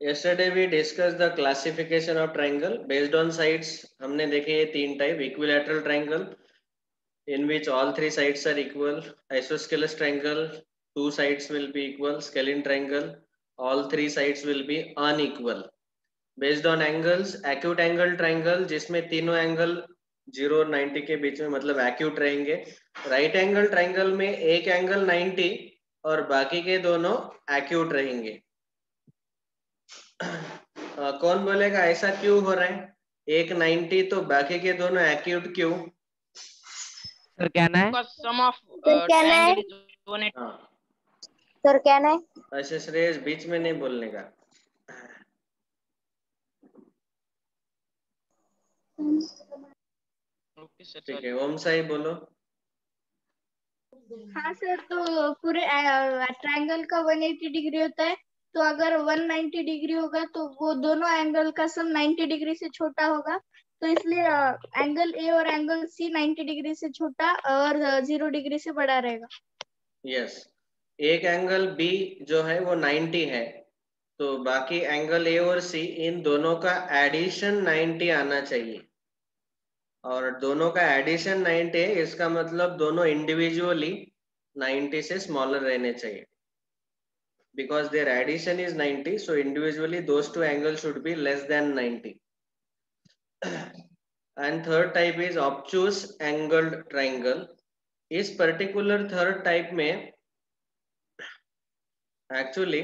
Yesterday we discussed the classification of triangle based on sides. हमने देखे ये तीन type, equilateral triangle in which all three sides are equal, isosceles triangle two sides will be equal, scalene triangle all three sides will be unequal. Based on angles, acute angle triangle जिसमें तीनों angle 0 और 90 के बीच में मतलब acute रहेंगे. Right angle triangle में एक angle 90 और बाकी के दोनों acute रहेंगे. कौन बोलेगा ऐसा क्यों हो रहा है? एक 90 तो बाकी के दोनों एक्यूट क्यों? सर कहना है सम ऑफ सर कहना है ट्रायंगल इज 180. हाँ, सर कहना है ऐसे श्रेयस बीच में नहीं बोलने का. ओके सर, ठीक सॉरी. है, ओम साई बोलो. हाँ सर, तो पूरे ट्रायंगल का 180 डिग्री होता है, तो अगर 190 डिग्री होगा तो वो दोनों एंगल का सम 90 डिग्री से छोटा होगा, तो इसलिए एंगल ए और एंगल सी 90 डिग्री से छोटा और 0 डिग्री से बड़ा रहेगा. यस, एक एंगल बी जो है वो 90 है, तो बाकी एंगल ए और सी इन दोनों का एडिशन 90 आना चाहिए. और दोनों का एडिशन 90 है, इसका मतलब दोनों इंडिविजुअली 90 से स्मॉलर रहने चाहिए. Because their addition is 90, so individually those two angles should be less than 90. And third type is obtuse angled triangle. इस particular third type में actually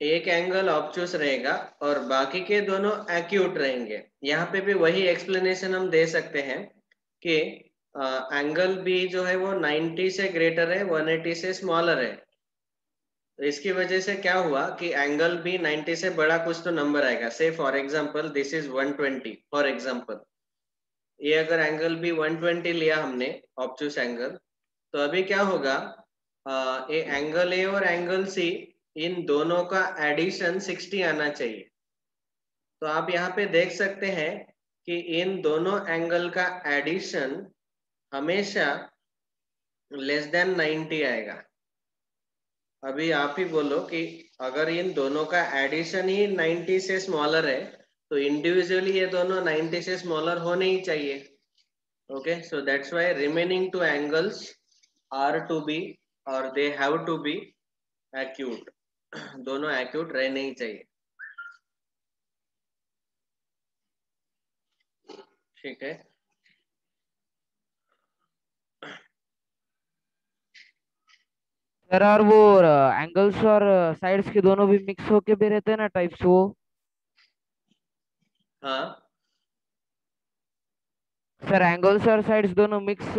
एक एंगल ऑब्चूस रहेगा और बाकी के दोनों एक्यूट रहेंगे. यहाँ पे भी वही एक्सप्लेनेशन हम दे सकते हैं कि एंगल बी जो है वो 90 से ग्रेटर है, 180 से स्मॉलर है. तो इसकी वजह से क्या हुआ कि एंगल बी 90 से बड़ा कुछ तो नंबर आएगा. से for example this is 120 for example. ये अगर एंगल बी 120 लिया हमने ऑब्चूस एंगल, तो अभी क्या होगा, ये एंगल ए और एंगल सी इन दोनों का एडिशन 60 आना चाहिए. तो आप यहाँ पे देख सकते हैं कि इन दोनों एंगल का एडिशन हमेशा लेस देन 90 आएगा. अभी आप ही बोलो कि अगर इन दोनों का एडिशन ही 90 से स्मॉलर है, तो इंडिविजुअली ये दोनों 90 से स्मॉलर होने ही चाहिए. Okay, so that's why remaining two angles are to be और they have to be acute. दोनों एक्यूट रहने ही चाहिए. ठीक है. सर, और वो एंगल्स और साइड्स के दोनों भी मिक्स होके भी रहते हैं ना टाइप्स वो. हाँ, सर एंगल्स और साइड्स दोनों मिक्स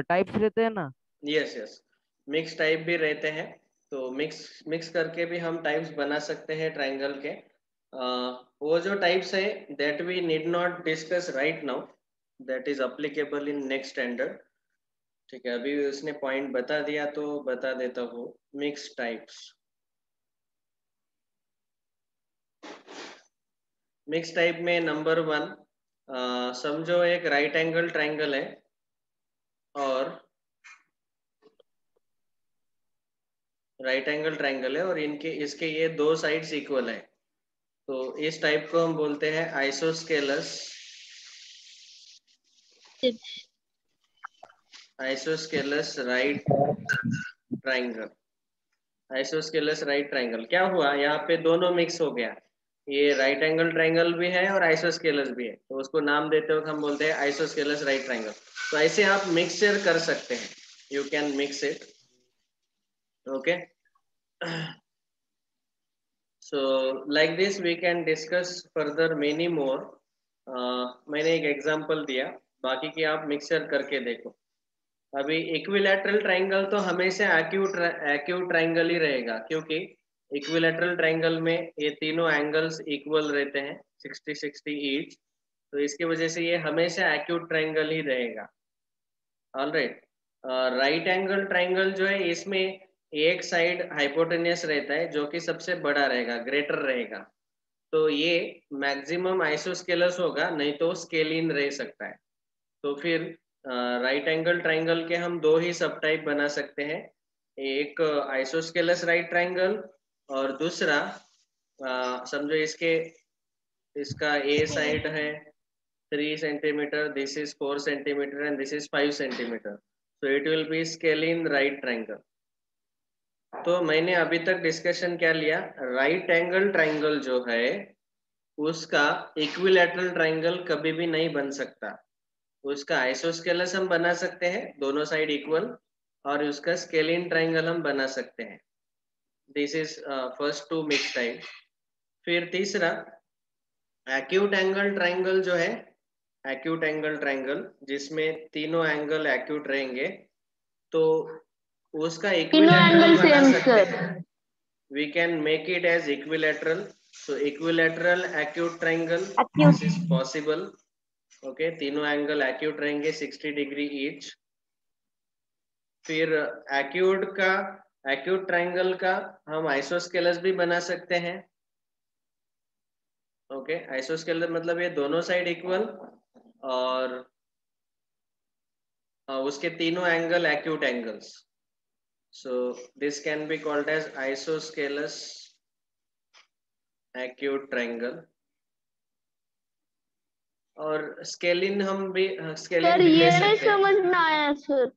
टाइप्स रहते हैं ना. यस यस, मिक्स टाइप भी रहते हैं. तो मिक्स मिक्स करके भी हम टाइप्स बना सकते हैं ट्राइंगल के. वो जो टाइप्स है that we need not discuss right now, that is applicable in next standard. ठीक है, अभी उसने पॉइंट बता दिया तो बता देता हूँ. मिक्स टाइप्स, मिक्स टाइप में नंबर 1, समझो एक राइट एंगल ट्राइंगल है और राइट एंगल ट्राइंगल है और इनके इसके ये दो साइड्स इक्वल है. तो इस टाइप को हम बोलते हैं isosceles. Isosceles right triangle. Isosceles right triangle क्या हुआ, यहाँ पे दोनों मिक्स हो गया. ये राइट एंगल ट्राइंगल भी है और आइसोस्केलस भी है, तो उसको नाम देते वक्त हम बोलते हैं आइसोस्केलस राइट ट्राइंगल. तो ऐसे आप मिक्सचर कर सकते हैं. You can mix it. Okay, so like this we can discuss further many more. मैंने एक एग्जांपल दिया, बाकी की आप मिक्सचर करके देखो. अभी इक्विलैटरल ट्राइंगल तो हमेशा एक्यूट ट्राइंगल ही रहेगा, क्योंकि इक्विलैटरल ट्राइंगल में ये तीनों एंगल्स इक्वल रहते हैं 60-60 ईच. तो इसकी वजह से ये हमेशा एक्यूट ट्राइंगल ही रहेगा. ऑलराइट. राइट एंगल ट्राइंगल जो है इसमें एक साइड हाइपोटेनियस रहता है जो कि सबसे बड़ा रहेगा, ग्रेटर रहेगा. तो ये मैक्सिमम आइसोस्केलस होगा, नहीं तो स्केलिन रह सकता है. तो फिर राइट एंगल ट्राइंगल के हम दो ही सब टाइप बना सकते हैं. एक आइसोस्केलस राइट ट्राइंगल और दूसरा समझो इसका ए साइड है 3 centimetre, this is 4 centimetre and this is 5 centimetre, so it will be scale in right triangle. तो मैंने अभी तक डिस्कशन क्या लिया, राइट एंगल ट्राइंगल जो है उसका इक्विलैटरल ट्राइंगल कभी भी नहीं बन सकता। उसका आइसोस्केलस हम बना सकते हैं, दोनों साइड इक्वल, और उसका स्केलिन ट्राइंगल हम बना सकते हैं। This is first two mix type. फिर तीसरा एक्यूट एंगल ट्राइंगल जो है, एक्यूट एंगल ट्राइंगल जिसमें तीनों एंगल एक्यूट रहेंगे, तो उसका इक्विलैटरल बना सकते हैं। We can make it as equilateral. So equilateral acute triangle, this is possible. Okay, तीनों एंगल एक्यूट रहेंगे 60 डिग्री ईच। फिर एक्यूट ट्राइंगल का हम आइसोस्केलस भी बना सकते हैं। ओके, आइसोस्केलस मतलब ये दोनों साइड इक्वल और उसके तीनों angle acute angles. So this can be called as isosceles acute triangle. और स्केलिन हम भी स्केलिन भी ले सकते हैं। समझ में आया sir.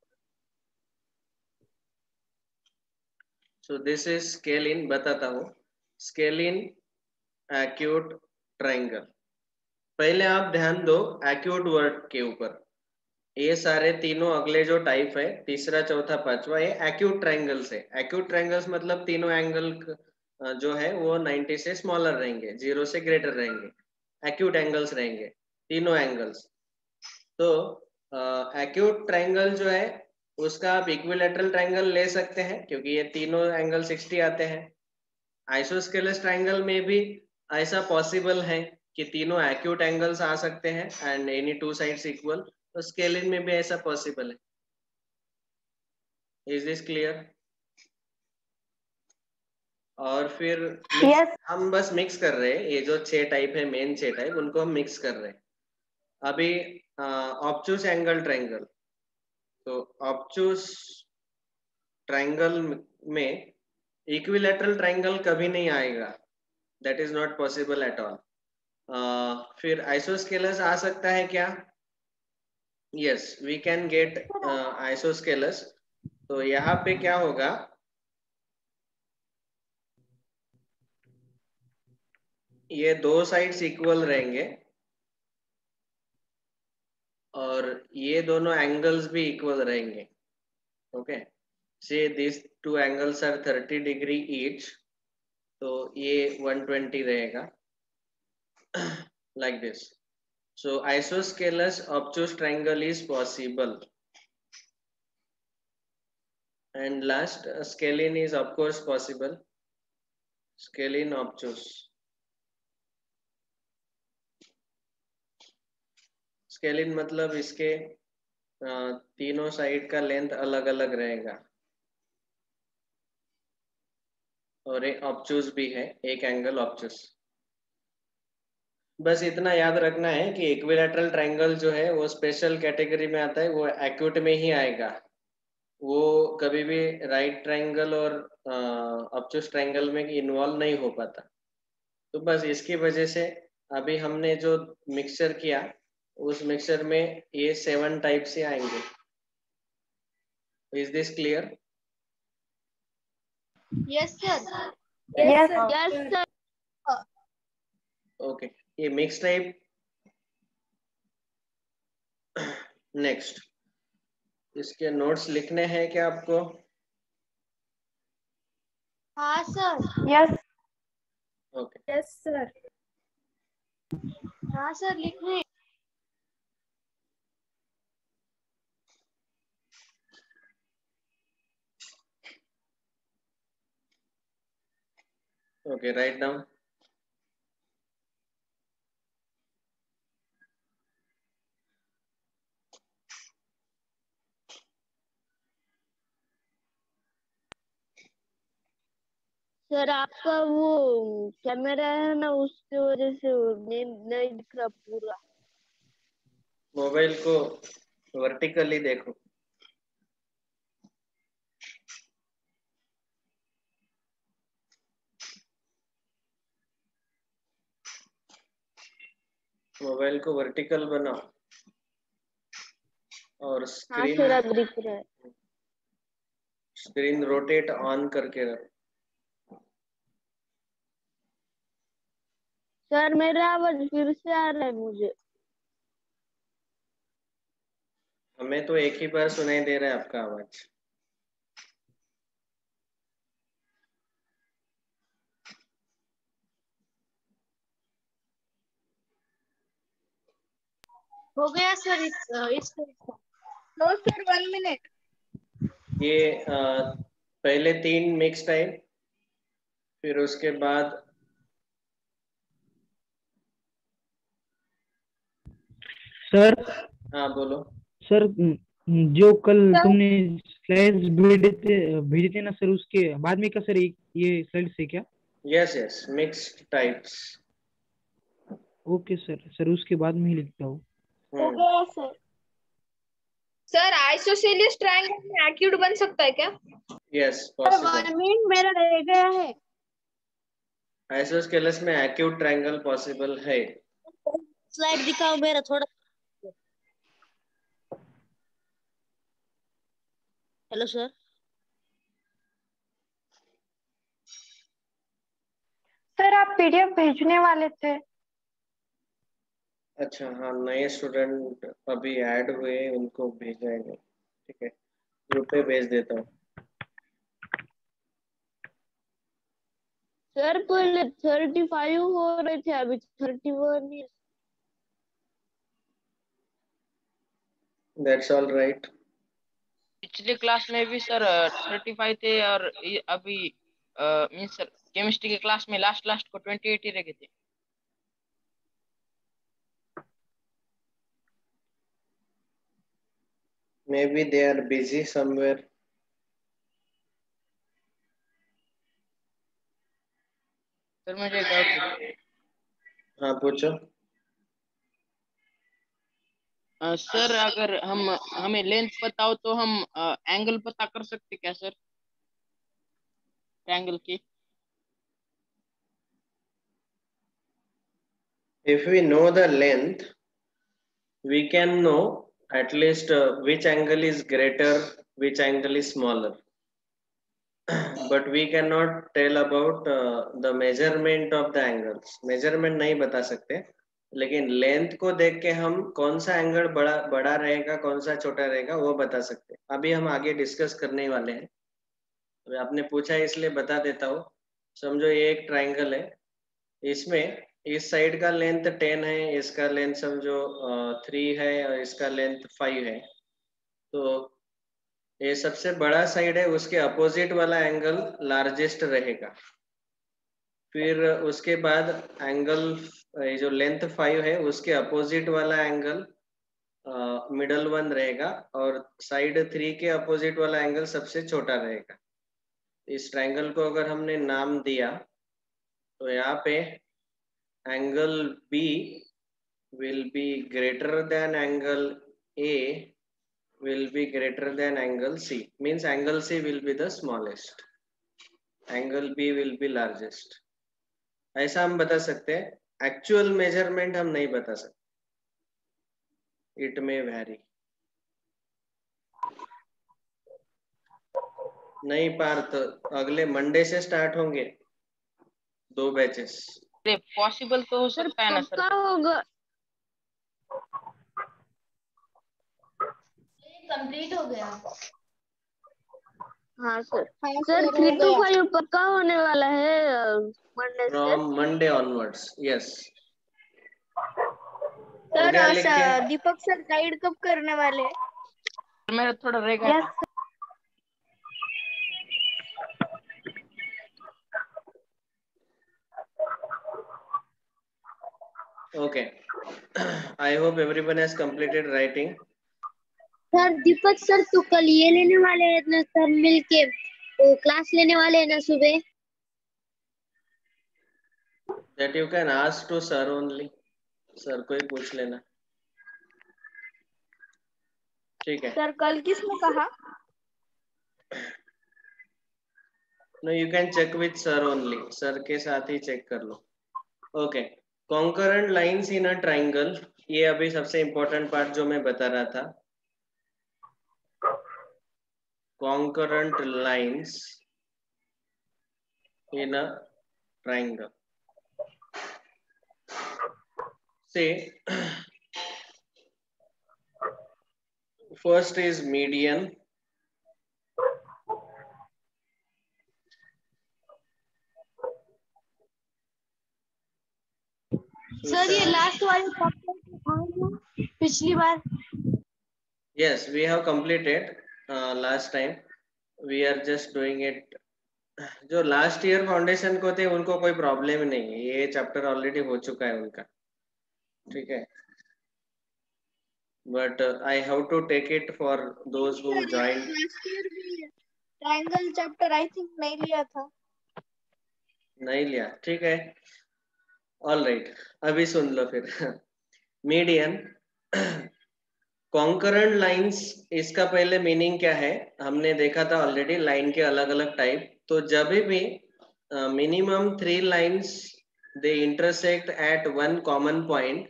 So this is scale-in, बताता हूँ। Scale-in acute triangle। पहले आप ध्यान दो एक्यूट वर्ड के ऊपर। ये सारे तीनों अगले जो टाइप है, तीसरा चौथा पांचवा, ये एक्यूट ट्राइंगल्स है। एक्यूट ट्राइंगल्स मतलब तीनों एंगल जो है वो 90 से स्मॉलर रहेंगे, 0 से ग्रेटर रहेंगे, एक्यूट एंगल्स रहेंगे तीनों एंगल्स। तो एक्यूट ट्राइंगल जो है उसका आप इक्विलैटरल ट्राइंगल ले सकते हैं क्योंकि ये तीनों एंगल 60 आते हैं। आइसोस्केलस ट्राइंगल में भी ऐसा पॉसिबल है कि तीनों एक्यूट एंगल्स आ सकते हैं and any two sides equal. तो स्केलिन में भी ऐसा पॉसिबल है। Is this clear? और फिर हम बस मिक्स कर रहे हैं, ये जो 6 टाइप है, मेन 6 टाइप, उनको हम मिक्स कर रहे हैं। अभी ऑब्टूस एंगल ट्राइंगल, तो ऑब्टूस ट्राइंगल में इक्विलैटरल ट्राइंगल कभी नहीं आएगा, that is not possible at all. फिर आइसोस्केलस आ सकता है क्या? Yes, we can get isosceles. तो यहाँ पे क्या होगा, ये दो साइड्स इक्वल रहेंगे और ये दोनों एंगल्स भी इक्वल रहेंगे। Okay, say this two angles are 30 degree each, तो ये 120 रहेगा like this. So isosceles obtuse triangle is possible. And last, scalene is of course possible. Scalene obtuse. Scalene मतलब इसके तीनों साइड का लेंथ अलग अलग रहेगा और एक ऑब्चूस भी है, एक एंगल ऑब्चूस। बस इतना याद रखना है कि इक्विलैटरल ट्राइंगल जो है वो स्पेशल कैटेगरी में आता है, वो एक्यूट में ही आएगा, वो कभी भी राइट ट्राइंगल और ऑब्चूस ट्राइंगल में इन्वॉल्व नहीं हो पाता। तो बस इसकी वजह से अभी हमने जो मिक्सचर किया उस मिक्सचर में ये 7 टाइप से आएंगे। Is this clear? Yes sir. Yes sir. Okay, ये मिक्स टाइप। नेक्स्ट, इसके नोट्स लिखने हैं क्या आपको? हाँ sir. Yes okay, yes sir. हाँ सर, लिख रहे हैं। Okay, write down. सर, आपका वो कैमरा है ना, उसकी वजह से नहीं नहीं दिख रहा पूरा। मोबाइल को वर्टिकली देखो। मोबाइल को वर्टिकल बनाओ और हाँ स्क्रीन सर अब दिख रहा है। स्क्रीन रोटेट ऑन करके रखो। सर मेरा आवाज फिर से आ रहा है मुझे। हमें तो एक ही बार सुनाई दे रहा है आपका आवाज। हो गया सर इसको। No sir 1 minute. ये पहले 3 मिक्स टाइप, फिर उसके बाद सर हाँ बोलो। सर जो कल तुमने स्लाइड्स भेजे थे ना सर, उसके बाद में क्या सर ये स्लाइड्स है क्या? Yes yes, mixed types. Okay sir उसके बाद में ही लिखता हूँ। हो गया सर। सर आइसोसेलियस ट्रायंगल में एक्यूट बन सकता है क्या? Yes sir possible. 1 मिनट मेरा रह गया है। आइसोस्केलस में एक्यूट ट्रायंगल पॉसिबल है। स्लाइड दिखाओ मेरा थोड़ा। Hello sir. सर आप पीडीएफ भेजने वाले थे। अच्छा हाँ, नए स्टूडेंट अभी ऐड हुए, उनको भेजाएंगे। ठीक है, ग्रुप पे भेज देता हूँ। सर पहले 35 हो रहे थे, अभी 31 ही। That's all right. पिछले क्लास में भी सर 35 थे, और अभी मीन सर केमिस्ट्री के क्लास में लास्ट को 28 ही रह गए थे। Maybe they are busy somewhere. Sir मुझे एक डाउट है। हाँ पूछो। सर अगर हमें लेंथ पता हो तो हम एंगल पता कर सकते क्या सर, ट्रायंगल की? If we know the length, we can know at least which angle is greater, which angle is smaller. But we cannot tell about the measurement of the angles. Measurement नहीं बता सकते, लेकिन length को देख के हम कौन सा एंगल बड़ा रहेगा, कौन सा छोटा रहेगा, वो बता सकते हैं। अभी हम आगे डिस्कस करने वाले हैं। तो आपने पूछा है इसलिए बता देता हूँ। समझो ये एक ट्राइंगल है, इसमें इस साइड का लेंथ 10 है, इसका लेंथ समझो 3 है, और इसका लेंथ 5 है। तो ये सबसे बड़ा साइड है, उसके अपोजिट वाला एंगल लार्जेस्ट रहेगा। फिर उसके बाद एंगल, ये जो लेंथ 5 है उसके अपोजिट वाला एंगल मिडल वन रहेगा, और साइड 3 के अपोजिट वाला एंगल सबसे छोटा रहेगा। इस ट्राइंगल को अगर हमने नाम दिया तो यहाँ पे angle B will be greater than angle A will be greater than angle C, means angle C will be the smallest, angle B will be largest. ऐसा हम बता सकते हैं। एक्चुअल मेजरमेंट हम नहीं बता सकते, इट मे वैरी। नहीं पार्थ, अगले मंडे से स्टार्ट होंगे 2 बैचेस। पॉसिबल तो हो सर सकता है ना कब सर? का होगा? कंप्लीट हो गया। हाँ सर। हाँ सर सर 3 हो to गया। 5 पक्का होने वाला है मंडे से। From Monday onwards, yes. हो सर गया लिख के? दीपक सर गाइड कब करने वाले हैं? मेरा थोड़ा रह गया था। Okay. I hope everyone has completed writing. Sir Deepak sir तो कल ये लेने वाले हैं ना सर, मिलके वो क्लास लेने वाले हैं ना सुबह? That you can ask to sir only. Sir को ही पूछ लेना, ठीक है? सर कल किसने कहा? No, you can check with sir only. Sir के साथ ही चेक कर लो। Okay. Concurrent lines in a triangle, ये अभी सबसे इंपॉर्टेंट पार्ट जो मैं बता रहा था. Concurrent lines in a triangle. Say first is median. Sir ये लास्ट वाले चैप्टर पिछली बार. Yes, we have completed last time. We are just doing it. जो लास्ट ईयर फाउंडेशन को थे उनको कोई प्रॉब्लम नहीं है, ये चैप्टर ऑलरेडी हो चुका है उनका, ठीक है. But I have to take it for those who join. Last year भी ट्रायंगल चैप्टर आई थिंक नहीं लिया था. नहीं लिया, ठीक है. ऑल राइट, अभी सुन लो फिर. मीडियन कॉन्करेंट लाइंस, इसका पहले मीनिंग क्या है हमने देखा था ऑलरेडी, लाइन के अलग अलग टाइप. तो जब भी minimum 3 lines they intersect at one common point,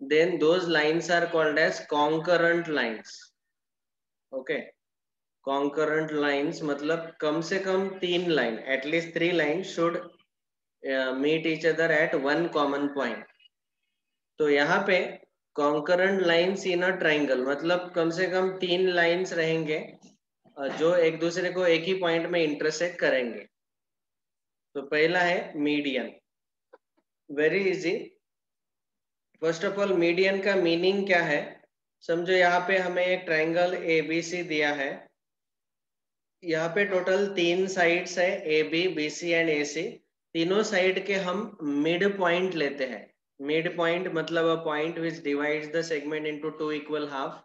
then those lines are called as concurrent lines. Okay, concurrent lines मतलब कम से कम 3 line, at least 3 line should meet each other at one common point. तो यहाँ पे concurrent lines in a triangle मतलब कम से कम 3 लाइंस रहेंगे जो एक दूसरे को एक ही पॉइंट में इंटरसेक्ट करेंगे. तो पहला है median. Very easy. First of all median का मीनिंग क्या है समझो. यहाँ पे हमें एक ट्राइंगल ABC दिया है. यहाँ पे टोटल 3 साइड्स है, AB, BC एंड AC. तीनों साइड के हम मिड पॉइंट लेते हैं. मिड पॉइंट मतलब a point which divides the segment into 2 equal half.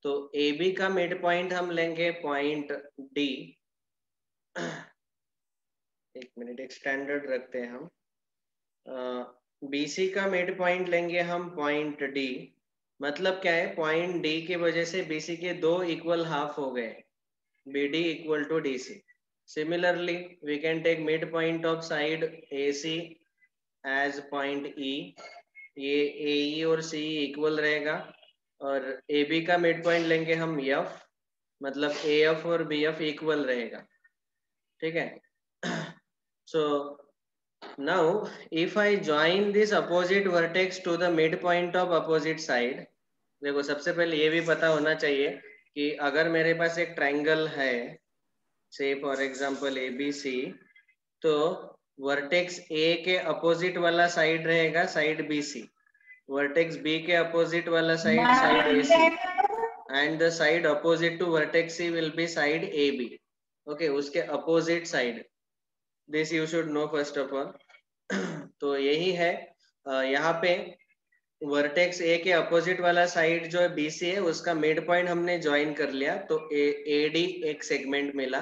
तो AB का मिड पॉइंट हम लेंगे पॉइंट D. एक मिनट, एक स्टैंडर्ड रखते हैं हम. BC का मिड पॉइंट लेंगे हम पॉइंट D. मतलब क्या है, पॉइंट D की वजह से BC के 2 इक्वल हाफ हो गए, BD equal to DC. Similarly, we can take midpoint of side AC as point E. ये AE और CE इक्वल रहेगा. और AB का मिड पॉइंट लेंगे हम F, मतलब AF और BF इक्वल रहेगा, ठीक है. So now if I join this opposite vertex to the midpoint of opposite side, देखो सबसे पहले ये भी पता होना चाहिए कि अगर मेरे पास एक ट्राइंगल है, से फॉर एग्जांपल ABC, तो वर्टेक्स A के अपोजिट वाला साइड रहेगा साइड BC, वर्टेक्स B के अपोजिट वाला side side AC, and the side opposite to vertex C will be side AB. Okay, उसके opposite side. This you should know first of all. तो यही है. यहाँ पे वर्टेक्स A के opposite वाला साइड जो है BC है, उसका मिड पॉइंट हमने ज्वाइन कर लिया तो AD एक सेगमेंट मिला.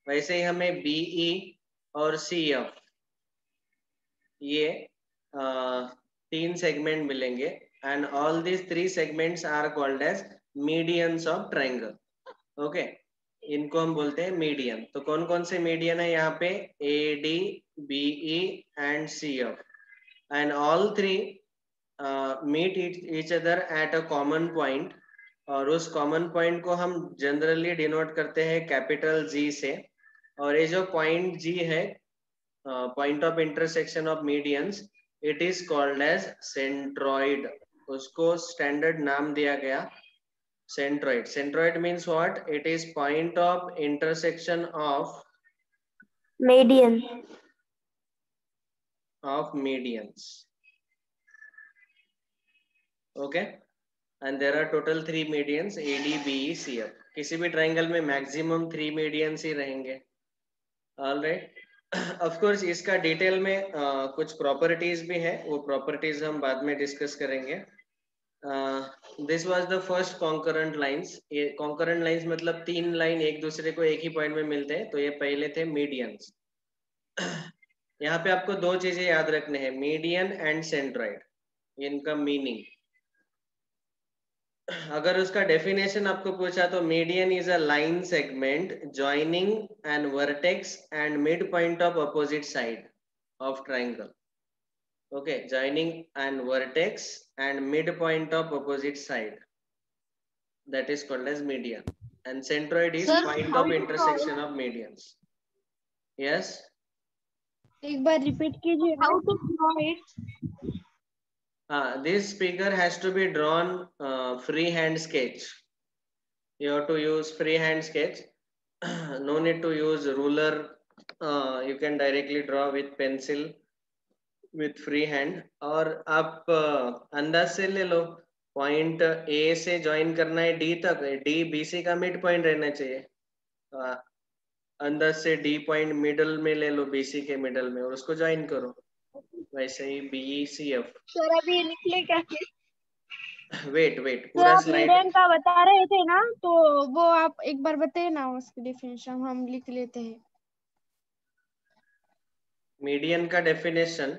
वैसे ही हमें BE और CF ये 3 सेगमेंट मिलेंगे. And all these 3 segments are called as medians of triangle. Okay, इनको हम बोलते हैं मीडियन. तो कौन कौन से मीडियन है यहाँ पे, AD, BE and CF. And all 3 meet each other at a common point. और उस कॉमन पॉइंट को हम जनरली डिनोट करते हैं कैपिटल G से. और ये जो पॉइंट G है, point of intersection of medians, it is called as centroid. उसको स्टैंडर्ड नाम दिया गया centroid. Centroid means what, it is point of intersection of median of medians. Okay, and there are total 3 medians AD, BE, CF. किसी भी triangle में maximum 3 medians ही रहेंगे. All right. Of course इसका detail में कुछ प्रॉपर्टीज भी है, वो प्रॉपर्टीज हम बाद में डिस्कस करेंगे. This was the first concurrent lines. ये कॉन्करेंट लाइंस मतलब 3 लाइन एक दूसरे को एक ही पॉइंट में मिलते हैं, तो ये पहले थे मीडियंस. यहाँ पे आपको 2 चीजें याद रखने हैं, मीडियन एंड सेंट्रॉइड. इनका मीनिंग, अगर उसका डेफिनेशन आपको पूछा तो median is a line segment joining an vertex and midpoint of opposite side of triangle. Okay, joining an vertex and midpoint of opposite side. That is called as median. And centroid is Sir, point how of to intersection of medians. Yes. एक बार repeat कीजिए. How to draw it? This figure has to be drawn freehand sketch. You have to use freehand sketch. No need to use ruler. You can directly draw with pencil with free hand. और आप अंदाज से ले लो point A से join करना है D तक. D B C का मिड पॉइंट रहना चाहिए. अंदाज से डी पॉइंट मिडल में ले लो, बीसी के मिडल में, और उसको ज्वाइन करो. वैसे ही बी सी एफ. सर अभी निकले क्या? वेट तो पूरा आप स्लाइड. मीडियन का बता रहे थे ना, तो वो आप एक बार बताइए ना, उसकी डेफिनेशन हम लिख लेते हैं. मीडियन का definition,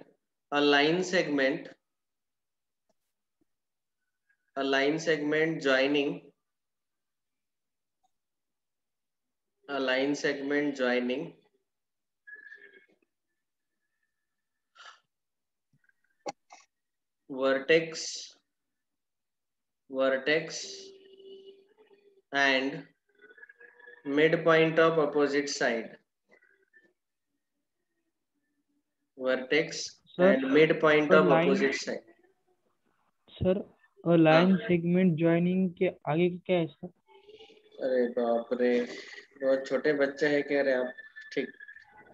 a line segment joining vertex and midpoint of opposite side. Vertex Sir, and midpoint a of line- opposite side. Sir line segment joining के आगे क्या है सर? अरे बाप रे, बहुत छोटे बच्चे हैं कह रहे आप. ठीक.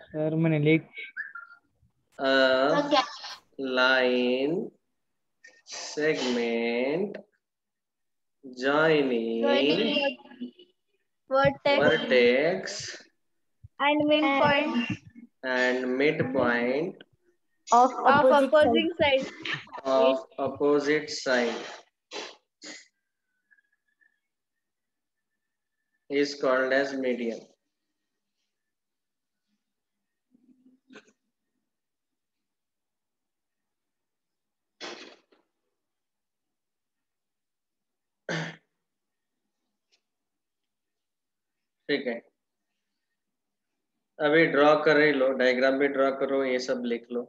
सर मैंने लिख line segment joining vertex and midpoint and midpoint of of opposite opposing side of opposite side is called as median. ठीक है, अभी ड्रॉ कर ही लो, डायग्राम भी ड्रॉ करो, ये सब लिख लो.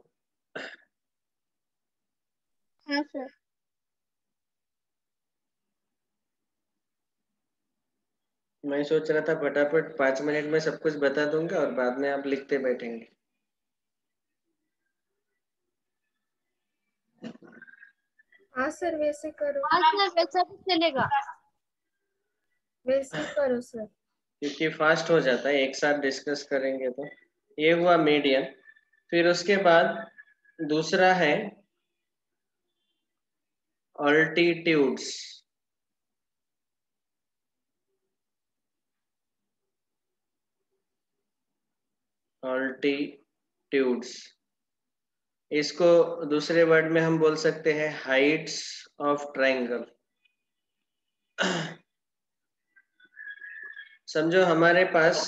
हाँ सर. मैं सोच रहा था फटाफट 5 मिनट में सब कुछ बता दूंगा और बाद में आप लिखते बैठेंगे. हाँ सर, वैसे करो. हाँ सर, वैसा भी चलेगा. वैसे करो सर. क्योंकि फास्ट हो जाता है, एक साथ डिस्कस करेंगे तो. ये हुआ मीडियन. फिर उसके बाद दूसरा है अल्टीट्यूड्स. इसको दूसरे वर्ड में हम बोल सकते हैं हाइट्स ऑफ ट्रायंगल. समझो हमारे पास,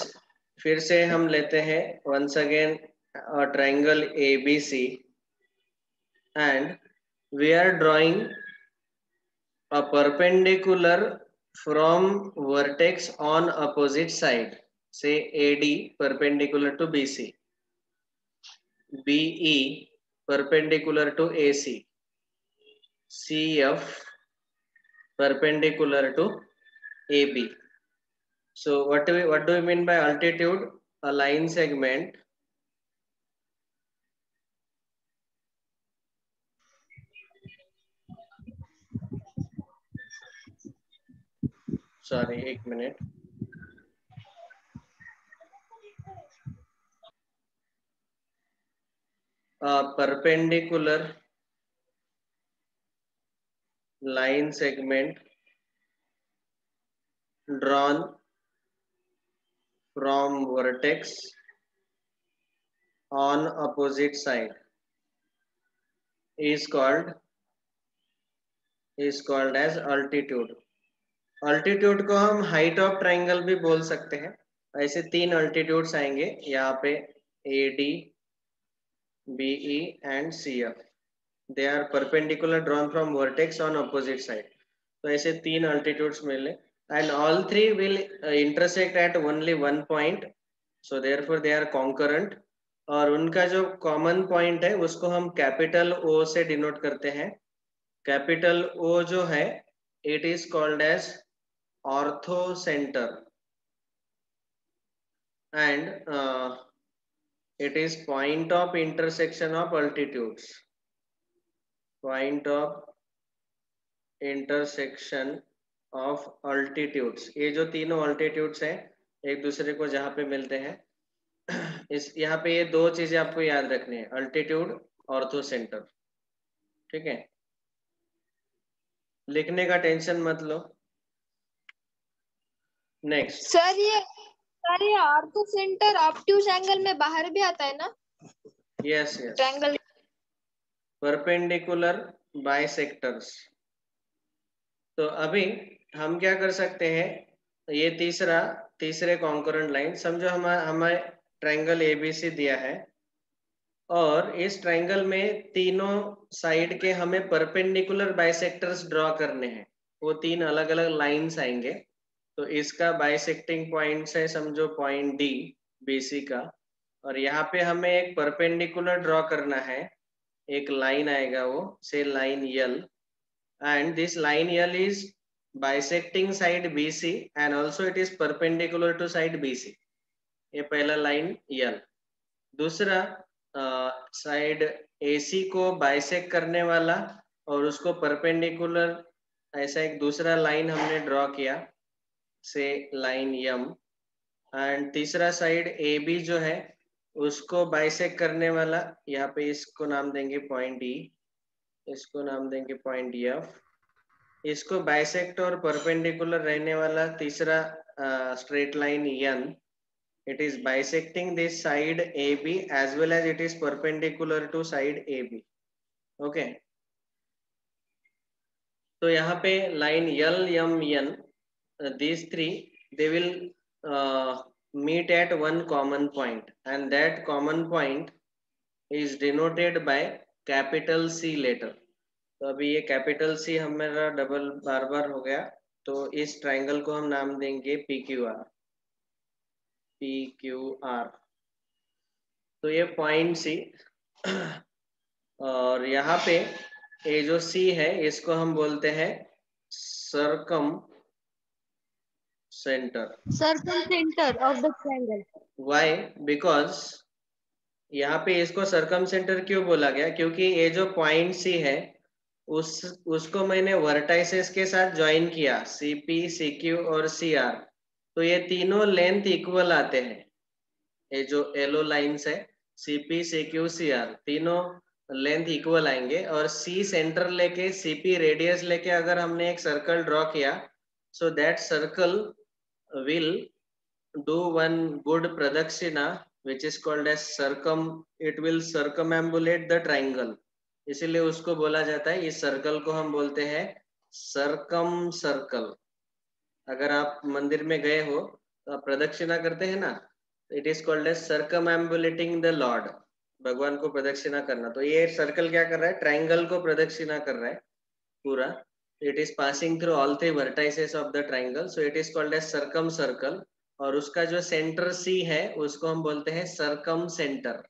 फिर से हम लेते हैं once again triangle ABC and we are drawing a perpendicular from vertex on opposite side. Say AD perpendicular to BC, BE perpendicular to AC, CF perpendicular to AB. So what do we mean by altitude? A line segment sorry, एक minute. A perpendicular line segment drawn from vertex on opposite side is called as altitude. Altitude को हम height of triangle भी बोल सकते हैं. ऐसे 3 altitudes आएंगे यहाँ पे, AD, BE and CF. They are perpendicular drawn from vertex on opposite side. तो ऐसे 3 अल्टीट्यूड्स मिले and all 3 will intersect at only one point. So therefore they are concurrent. और उनका जो कॉमन पॉइंट है उसको हम कैपिटल ओ से डिनोट करते हैं। कैपिटल ओ जो है it is called as orthocentre and it is point of intersection of altitudes, point of intersection of altitudes। ये जो तीनों altitudes हैं एक दूसरे को जहाँ पे मिलते हैं इस यहाँ पे ये दो चीजें आपको याद रखनी है, अल्टीट्यूड, ऑर्थो सेंटर। ठीक है, लिखने का टेंशन मत लो। नेक्स्ट सर ये ऑर्थो सेंटर ऑब्ट्यूज एंगल में बाहर भी आता है ना? Yes yes, triangle perpendicular bisectors. तो अभी हम क्या कर सकते हैं, ये तीसरे कॉन्करेंट लाइन समझो, हमें ट्रायंगल एबीसी दिया है और इस ट्रायंगल में तीनों साइड के हमें परपेंडिकुलर बाइसेक्टर्स ड्रॉ करने हैं। वो तीन अलग अलग लाइंस आएंगे। तो इसका बाइसेक्टिंग पॉइंट है समझो पॉइंट डी बीसी का, और यहाँ पे हमें एक परपेंडिकुलर ड्रॉ करना है, एक लाइन आएगा वो से line L, and this line L is bisecting side BC and also it is perpendicular to side BC। ये पहला लाइन L। दूसरा साइड AC को बाइसेक्ट करने वाला और उसको परपेंडिकुलर ऐसा एक दूसरा लाइन हमने ड्रॉ किया से लाइन M। एंड तीसरा साइड AB जो है उसको बाइसेक्ट करने वाला, यहाँ पे इसको नाम देंगे पॉइंट E, इसको नाम देंगे पॉइंट एफ। इसको बाइसेक्ट और परपेंडिकुलर रहने वाला तीसरा straight line N, it is bisecting this side A B as well as it is perpendicular to side A B. Okay, तो यहाँ पे line L M N, these three they will meet at one common point and that common point is denoted by capital C letter। तो अभी ये capital C हमारा double बार बार हो गया, तो इस ट्रायंगल को हम नाम देंगे P Q R, P Q R. तो ये पॉइंट सी और यहाँ पे ये जो सी है इसको हम बोलते हैं circumcentre of the triangle. Why? Because यहाँ पे इसको सर्कम सेंटर क्यों बोला गया, क्योंकि ये जो पॉइंट सी है उसको मैंने वर्टाइसेस के साथ ज्वाइन किया, सीपी, सीक्यू और सीआर। तो ये तीनों लेंथ इक्वल आते हैं। ये जो येलो लाइंस है सीपी, सीक्यू, सीआर तीनों लेंथ इक्वल आएंगे और सी सेंटर लेके सीपी रेडियस लेके अगर हमने एक सर्कल ड्रॉ किया, so that circle will do one good प्रदक्षिणा which is called as it will circumambulate the triangle। इसीलिए उसको बोला जाता है, इस सर्कल को हम बोलते हैं सर्कम सर्कल। अगर आप मंदिर में गए हो तो आप प्रदक्षिणा करते हैं ना, it is called as circumambulating the lord, भगवान को प्रदक्षिणा करना। तो ये सर्कल क्या कर रहा है, ट्रायंगल को प्रदक्षिणा कर रहा है पूरा। It is passing through all three vertices of the triangle, so it is called as circumcircle. और उसका जो सेंटर सी है उसको हम बोलते हैं circum centre.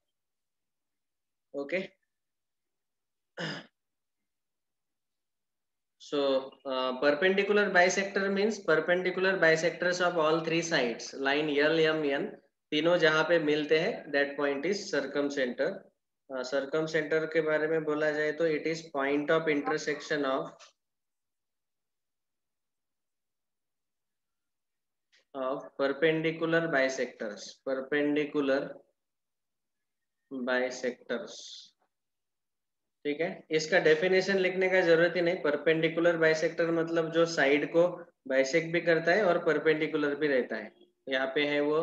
Okay, so perpendicular bisector means perpendicular bisectors of all three sides, line L, M, N तीनों जहां पे मिलते हैं that point is circum center। circum center के बारे में बोला जाए तो it is point of intersection of perpendicular bisectors, perpendicular bisectors। ठीक है, इसका डेफिनेशन लिखने का जरूरत ही नहीं। परपेंडिकुलर बाइसेक्टर मतलब जो साइड को बाइसेक्ट भी करता है और परपेंडिकुलर भी रहता है। यहाँ पे है वो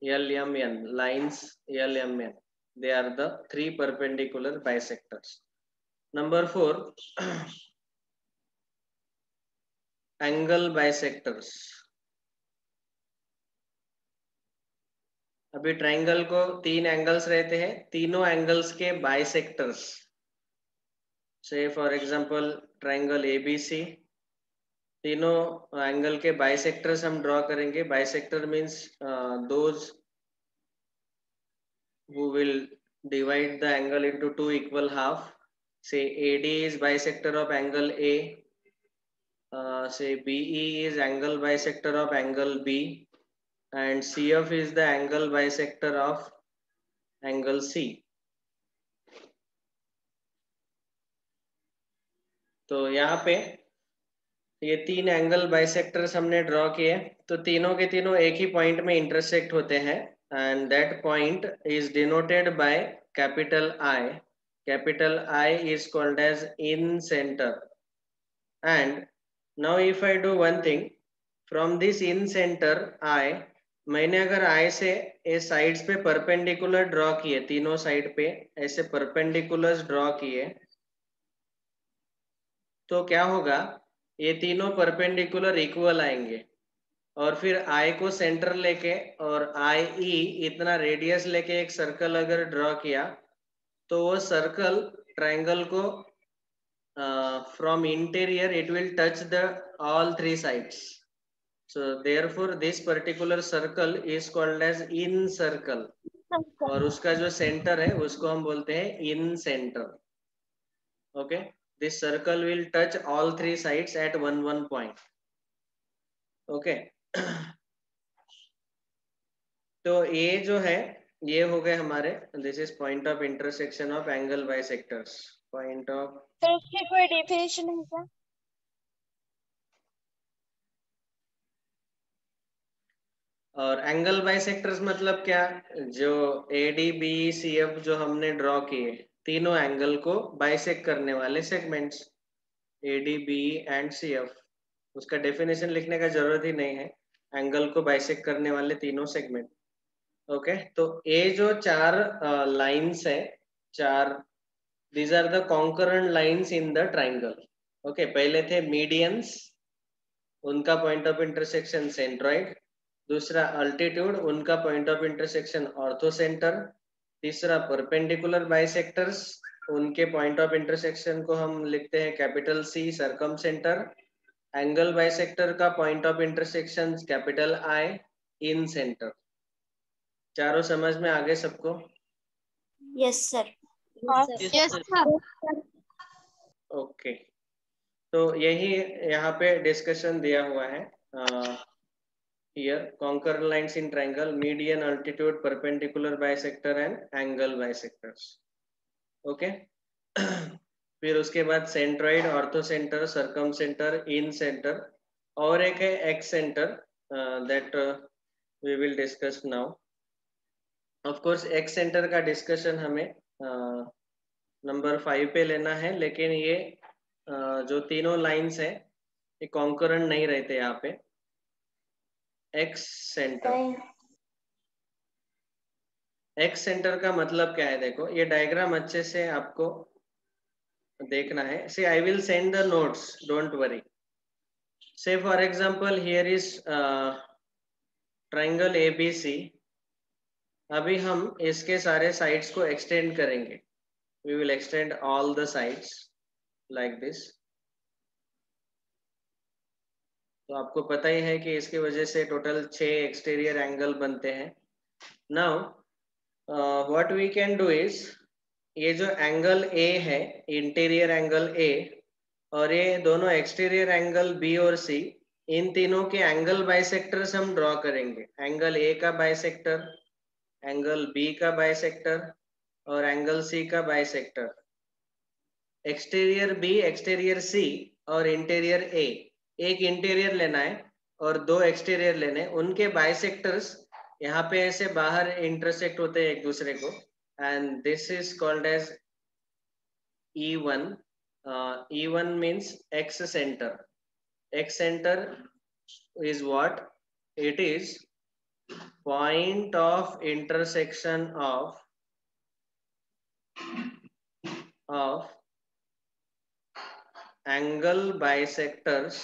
L M N lines, L M N, they are the three perpendicular bisectors. Number 4 angle bisectors. अभी ट्रायंगल को तीन एंगल्स रहते हैं, तीनों एंगल्स के बाइसेक्टर्स, से फॉर एग्जांपल ट्रायंगल एबीसी, तीनों एंगल के बाइसेक्टर्स हम ड्रॉ करेंगे। Bisector means those who will divide the angle into two equal half. Say AD is bisector of angle A. Say BE is angle bisector of angle B, and CF is the angle bisector of angle C. तो यहाँ पे ये तीन angle bisectors हमने draw किए, तो तीनों के तीनों एक ही पॉइंट में इंटरसेक्ट होते हैं, and that point is denoted by capital I. Capital I is called as incentre. And now if I do one thing, from this incentre I, मैंने अगर आई से ये साइड्स पे परपेंडिकुलर ड्रॉ किए, तीनों side पे ऐसे perpendiculars draw किए, तो क्या होगा, ये तीनों परपेंडिकुलर इक्वल आएंगे. और फिर आई को सेंटर लेके और आई ई इतना रेडियस लेके एक सर्कल अगर ड्रॉ किया, तो वो सर्कल ट्रायंगल को from interior it will touch the all three sides. So therefore this particular circle is called as in circle, और उसका जो सेंटर है उसको हम बोलते हैं in center. Okay, this circle will touch all three sides at one point. Okay. तो ये जो है ये हो गए हमारे, this is point of intersection of angle bisectors. Point of, तो उसकी कोई डेफिनेशन है क्या? और एंगल बाइसेक्टर्स मतलब क्या, जो ADBECF जो हमने ड्रॉ किए, तीनों एंगल को बाइसेक्ट करने वाले सेगमेंट्स ADBE एंड CF. उसका डेफिनेशन लिखने का जरूरत ही नहीं है, एंगल को बाइसेक्ट करने वाले तीनों सेगमेंट. ओके, तो ये जो चार लाइंस है, चार, these are the concurrent lines in the triangle. Okay, पहले थे मीडियंस, उनका पॉइंट ऑफ इंटरसेक्शन सेंट्रॉइड. दूसरा अल्टीट्यूड, उनका पॉइंट ऑफ इंटरसेक्शन ऑर्थोसेंटर. तीसरा परपेंडिकुलर बाइसेक्टर्स, उनके पॉइंट ऑफ इंटरसेक्शन को हम लिखते हैं कैपिटल C, सर्कमसेंटर. एंगल बाइसेक्टर का point of intersection capital I, in centre. चारों समझ में आ गए सबको? Yes sir. Yes sir. Okay, तो यही यहाँ पे डिस्कशन दिया हुआ है. Here concurrent lines in triangle, median, altitude, perpendicular bisector and angle bisectors. Okay. फिर उसके बाद सेंट्रॉइड, ऑर्थोसेंटर, सर्कमसेंटर, इन सेंटर, और एक है excentre, that we will discuss now. Of course excentre का डिस्कशन हमें नंबर 5 पे लेना है, लेकिन ये जो तीनों लाइंस है ये कॉन्करेंट नहीं रहते यहाँ पे. एक्स सेंटर, एक्स सेंटर का मतलब क्या है, देखो ये डायग्राम अच्छे से आपको देखना है. Say I will send the notes, don't worry. Say for example here is triangle ABC. अभी हम इसके सारे साइड्स को एक्सटेंड करेंगे. We will extend all the sides like this. तो आपको पता ही है कि इसकी वजह से टोटल 6 एक्सटीरियर एंगल बनते हैं. Now what we can do is, ये जो एंगल A है, इंटीरियर एंगल A, और ये दोनों एक्सटीरियर एंगल B और C, इन तीनों के एंगल बाइसेक्टर्स हम ड्रॉ करेंगे. एंगल A का बाइसेक्टर, एंगल B का बाइसेक्टर और एंगल C का bisector. Exterior B, exterior C और इंटीरियर A, एक इंटीरियर लेना है और दो एक्सटीरियर लेने, उनके बाइसेक्टर्स यहाँ पे ऐसे बाहर इंटरसेक्ट होते हैं एक दूसरे को, and this is called as E1. E1 means excentre. Excentre is what, it is point of intersection of angle bisectors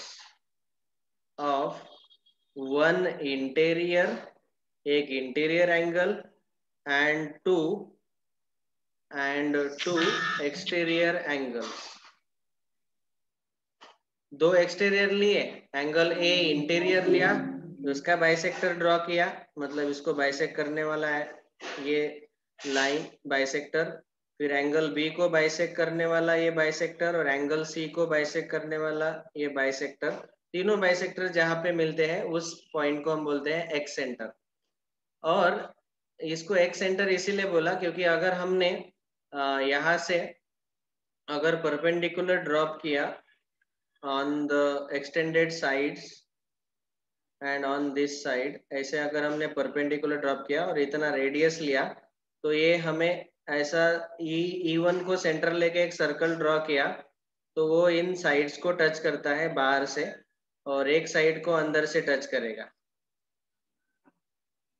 of one interior, एक interior angle, and two exterior angles. दो exterior लिए, angle A interior लिया, उसका bisector draw किया, मतलब इसको bisect करने वाला है ये लाइन बाइसेक्टर, फिर एंगल बी को बाइसेक्ट करने वाला ये बाइसेक्टर, और एंगल सी को बाइसेक्ट करने वाला ये बाइसेक्टर। तीनों बाइसेक्टर जहाँ पे मिलते हैं उस पॉइंट को हम बोलते हैं एक्स सेंटर। और इसको एक्स सेंटर इसीलिए बोला क्योंकि अगर हमने यहाँ से अगर परपेंडिकुलर ड्रॉप किया on the extended sides and on this side, ऐसे अगर हमने परपेंडिकुलर ड्रॉप किया और इतना रेडियस लिया, तो ये हमें ऐसा E1 को सेंटर लेके एक सर्कल ड्रॉ किया, तो वो इन साइड्स को टच करता है बाहर से और एक साइड को अंदर से टच करेगा।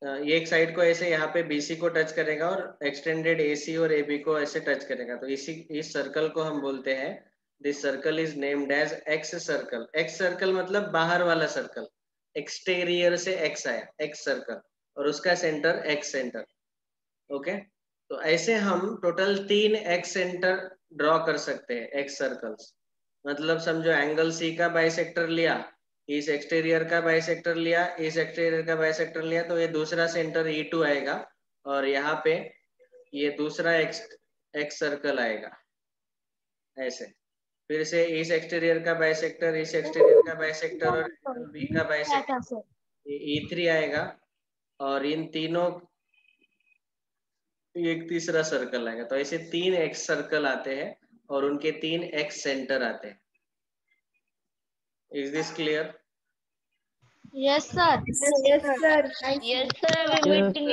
ये एक साइड को ऐसे यहाँ पे BC को टच करेगा और एक्सटेंडेड AC और AB को ऐसे टच करेगा। तो इस सर्कल को हम बोलते हैं, this circle is named as excircle. Excircle मतलब बाहर वाला सर्कल, एक्सटेरियर से एक्स आया, एक्स सर्कल, और उसका सेंटर एक्स सेंटर। ओके, तो ऐसे हम टोटल 3 एक्स सेंटर ड्रॉ कर सकते हैं, एक्स सर्कल्स। मतलब समझो एंगल C का बाइसेक्टर लिया, इस एक्सटीरियर का बाइसेक्टर लिया, इस एक्सटीरियर का बाइसेक्टर लिया, तो ये दूसरा सेंटर E2 आएगा और यहाँ पे ये दूसरा एक्स सर्कल आएगा ऐसे। फिर से इस एक्सटीरियर का बाइसेक्टर, इस एक्सटीरियर का बाइसेक्टर और B का बाइसेक्टर, ये E3 आएगा और इन तीनों एक तीसरा सर्कल आएगा। तो ऐसे 3 एक्स सर्कल आते हैं और उनके 3 एक्स सेंटर आते हैं। Is this clear? Yes, sir. Yes, sir. Yes, sir. We meeting